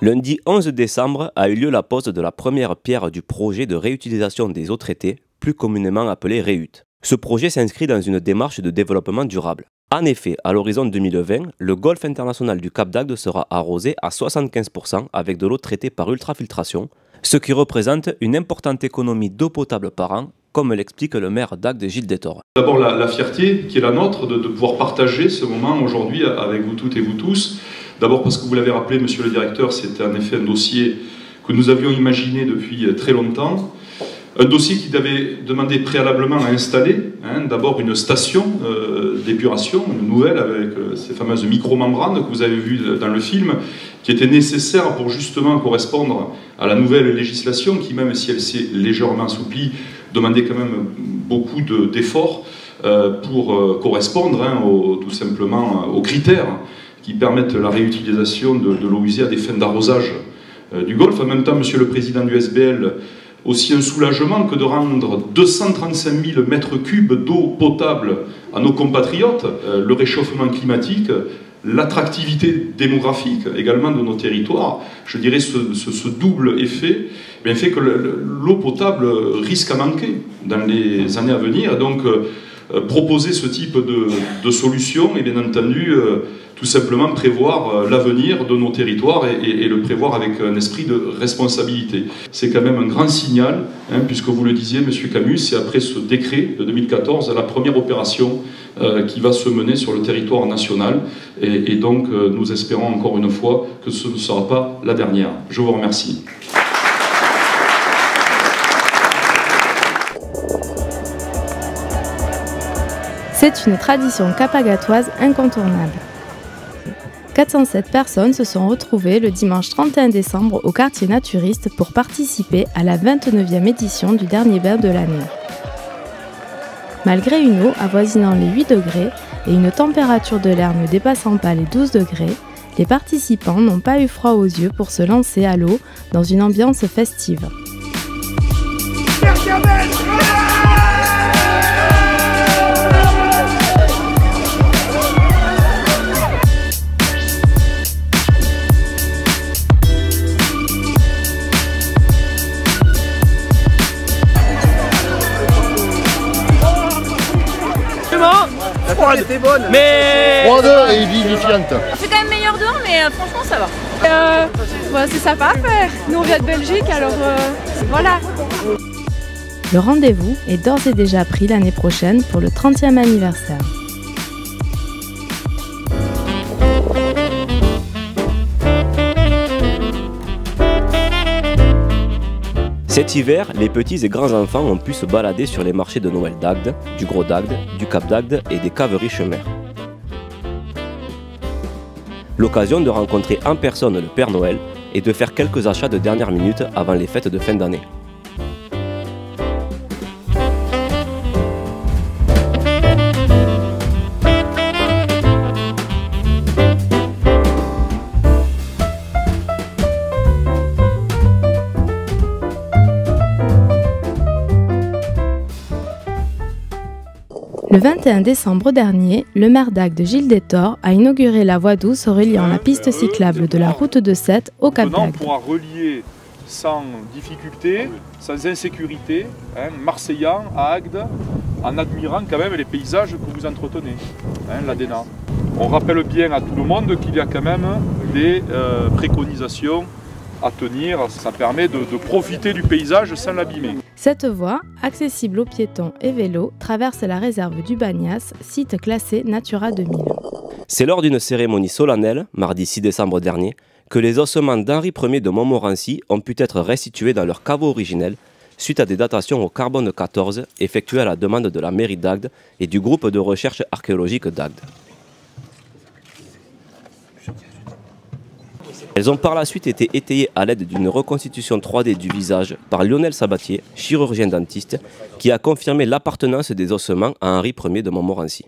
Lundi 11 décembre a eu lieu la pose de la première pierre du projet de réutilisation des eaux traitées, plus communément appelé REUT. Ce projet s'inscrit dans une démarche de développement durable. En effet, à l'horizon 2020, le golfe international du Cap d'Agde sera arrosé à 75% avec de l'eau traitée par ultrafiltration, ce qui représente une importante économie d'eau potable par an, comme l'explique le maire d'Agde, Gilles Détor. D'abord la fierté qui est la nôtre de pouvoir partager ce moment aujourd'hui avec vous toutes et vous tous. D'abord parce que vous l'avez rappelé, monsieur le directeur, c'était en effet un dossier que nous avions imaginé depuis très longtemps. Un dossier qui avait demandé préalablement à installer d'abord une station d'épuration, une nouvelle avec ces fameuses micro-membranes que vous avez vues dans le film, qui était nécessaire pour justement correspondre à la nouvelle législation qui, même si elle s'est légèrement assouplie, demandait quand même beaucoup d'efforts pour correspondre tout simplement aux critères qui permettent la réutilisation de l'eau usée à des fins d'arrosage du golfe. En même temps, monsieur le président du SBL, aussi un soulagement que de rendre 235 000 mètres cubes d'eau potable à nos compatriotes, le réchauffement climatique, l'attractivité démographique également de nos territoires, je dirais ce double effet, fait que l'eau potable risque à manquer dans les années à venir. Donc proposer ce type de solution et bien entendu tout simplement prévoir l'avenir de nos territoires et le prévoir avec un esprit de responsabilité. C'est quand même un grand signal, puisque vous le disiez, monsieur Camus, c'est après ce décret de 2014 la première opération qui va se mener sur le territoire national. Et donc nous espérons encore une fois que ce ne sera pas la dernière. Je vous remercie. C'est une tradition capagatoise incontournable. 407 personnes se sont retrouvées le dimanche 31 décembre au quartier naturiste pour participer à la 29e édition du dernier bain de l'année. Malgré une eau avoisinant les 8 degrés et une température de l'air ne dépassant pas les 12 degrés, les participants n'ont pas eu froid aux yeux pour se lancer à l'eau dans une ambiance festive. La était bonne, mais froide et vivifiante. C'est quand même meilleur dehors, mais franchement ça va. C'est sympa à faire. Nous on vient de Belgique, alors voilà. Le rendez-vous est d'ores et déjà pris l'année prochaine pour le 30e anniversaire. Cet hiver, les petits et grands enfants ont pu se balader sur les marchés de Noël d'Agde, du Gros d'Agde, du Cap d'Agde et des caves Richemer. L'occasion de rencontrer en personne le Père Noël et de faire quelques achats de dernière minute avant les fêtes de fin d'année. Le 21 décembre dernier, le maire d'Agde, Gilles Détor, a inauguré la voie douce reliant la piste cyclable de la route de Sète au Cap d'Agde. On pourra relier sans difficulté, sans insécurité, Marseillan à Agde, en admirant quand même les paysages que vous entretenez, l'ADENA. On rappelle bien à tout le monde qu'il y a quand même des préconisations à tenir, ça permet de profiter du paysage sans l'abîmer. Cette voie, accessible aux piétons et vélos, traverse la réserve du Bagnas, site classé Natura 2000. C'est lors d'une cérémonie solennelle, mardi 6 décembre dernier, que les ossements d'Henri Ier de Montmorency ont pu être restitués dans leur caveau originel suite à des datations au carbone 14 effectuées à la demande de la mairie d'Agde et du groupe de recherche archéologique d'Agde. Elles ont par la suite été étayées à l'aide d'une reconstitution 3D du visage par Lionel Sabatier, chirurgien dentiste, qui a confirmé l'appartenance des ossements à Henri Ier de Montmorency.